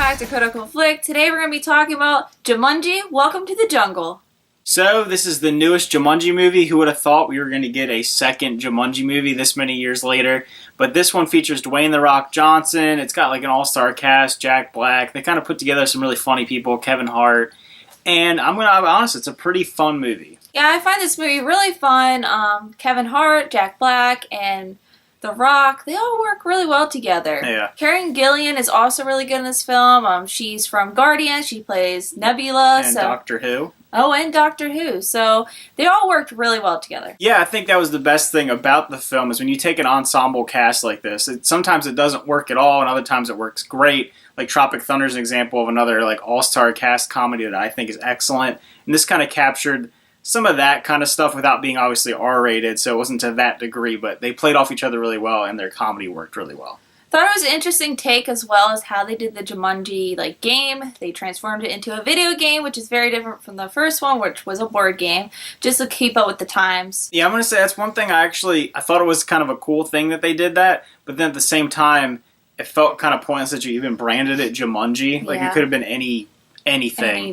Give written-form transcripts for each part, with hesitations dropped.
back to Critical Flick. Today we're going to be talking about Jumanji, Welcome to the Jungle. So, this is the newest Jumanji movie. Who would have thought we were going to get a second Jumanji movie this many years later? But this one features Dwayne "The Rock" Johnson. It's got like an all-star cast, Jack Black. They kind of put together some really funny people, Kevin Hart. And I'm going to be honest, it's a pretty fun movie. Yeah, I find this movie really fun. Kevin Hart, Jack Black, and The Rock, they all work really well together. Yeah. Karen Gillan is also really good in this film. She's from Guardians. She plays Nebula. And Doctor Who. Oh, and Doctor Who. So they all worked really well together. Yeah, I think that was the best thing about the film is when you take an ensemble cast like this, sometimes it doesn't work at all and other times it works great. Like Tropic Thunder is an example of another like all-star cast comedy that I think is excellent. And this kind of captured some of that kind of stuff without being obviously R-rated, so it wasn't to that degree, but they played off each other really well and their comedy worked really well. Thought it was an interesting take as well as how they did the Jumanji game. They transformed it into a video game, which is very different from the first one, which was a board game, just to keep up with the times. Yeah, I'm going to say that's one thing I thought it was kind of a cool thing that they did that, but then at the same time, it felt kind of pointless that you even branded it Jumanji. Like, it could have been anything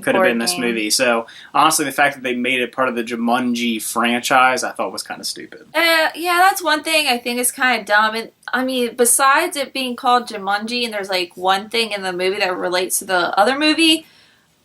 could have been this movie. So, honestly, the fact that they made it part of the Jumanji franchise, I thought was kind of stupid. Yeah, that's one thing I think is kind of dumb. And I mean, besides it being called Jumanji and there's like one thing in the movie that relates to the other movie,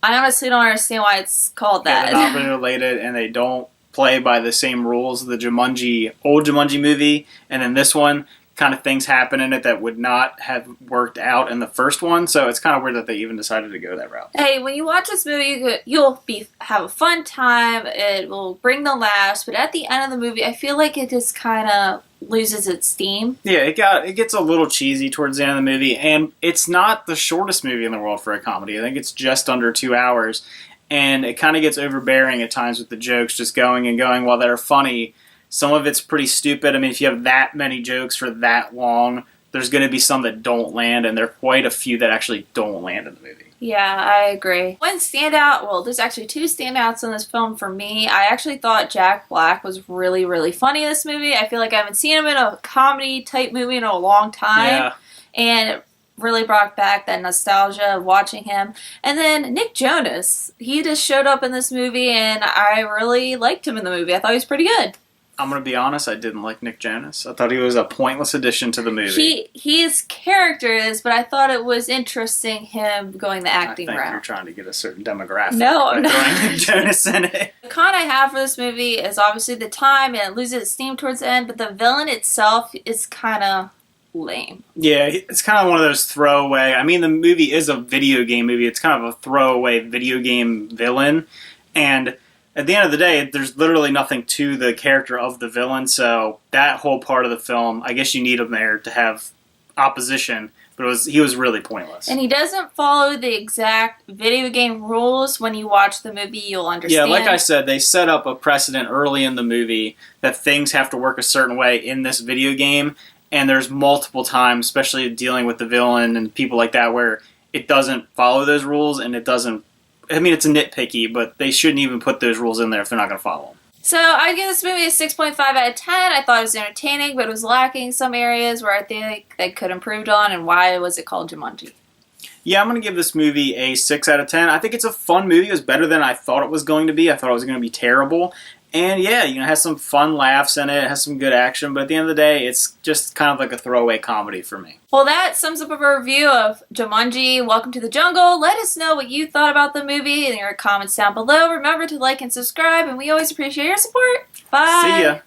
I honestly don't understand why it's called that. Yeah, they're not really related and they don't play by the same rules of the old Jumanji movie, and then this one, kind of things happen in it that would not have worked out in the first one, so it's kind of weird that they even decided to go that route. Hey, when you watch this movie, you'll have a fun time, it will bring the laughs, but at the end of the movie, I feel like it just kind of loses its steam. Yeah, it gets a little cheesy towards the end of the movie, and it's not the shortest movie in the world for a comedy. I think it's just under 2 hours, and it kind of gets overbearing at times with the jokes just going and going. While they're funny, some of it's pretty stupid. I mean, if you have that many jokes for that long, there's going to be some that don't land, and there are quite a few that actually don't land in the movie. Yeah, I agree. One standout, well, there's actually two standouts in this film for me. I actually thought Jack Black was really, really funny in this movie. I feel like I haven't seen him in a comedy-type movie in a long time. Yeah. And it really brought back that nostalgia of watching him. And then Nick Jonas, he just showed up in this movie, and I really liked him in the movie. I thought he was pretty good. I'm going to be honest, I didn't like Nick Jonas. I thought he was a pointless addition to the movie. His character is, but I thought it was interesting him going the acting route. I think you're trying to get a certain demographic by throwing Nick Jonas in it. The con I have for this movie is obviously the time, and it loses its steam towards the end, but the villain itself is kind of lame. Yeah, it's kind of one of those throwaway. I mean, the movie is a video game movie. It's kind of a throwaway video game villain, and at the end of the day, there's literally nothing to the character of the villain, so that whole part of the film, I guess you need him there to have opposition, but he was really pointless. And he doesn't follow the exact video game rules. When you watch the movie, you'll understand. Yeah, like I said, they set up a precedent early in the movie that things have to work a certain way in this video game, and there's multiple times, especially dealing with the villain and people like that, where it doesn't follow those rules, and it doesn't. I mean, it's nitpicky, but they shouldn't even put those rules in there if they're not going to follow them. So I give this movie a 6.5 out of 10. I thought it was entertaining, but it was lacking some areas where I think they could have improved on. And why was it called Jumanji? Yeah, I'm going to give this movie a 6 out of 10. I think it's a fun movie. It was better than I thought it was going to be. I thought it was going to be terrible. And yeah, it has some fun laughs in it. It has some good action. But at the end of the day, it's just kind of like a throwaway comedy for me. Well, that sums up our review of Jumanji, Welcome to the Jungle. Let us know what you thought about the movie in your comments down below. Remember to like and subscribe, and we always appreciate your support. Bye! See ya!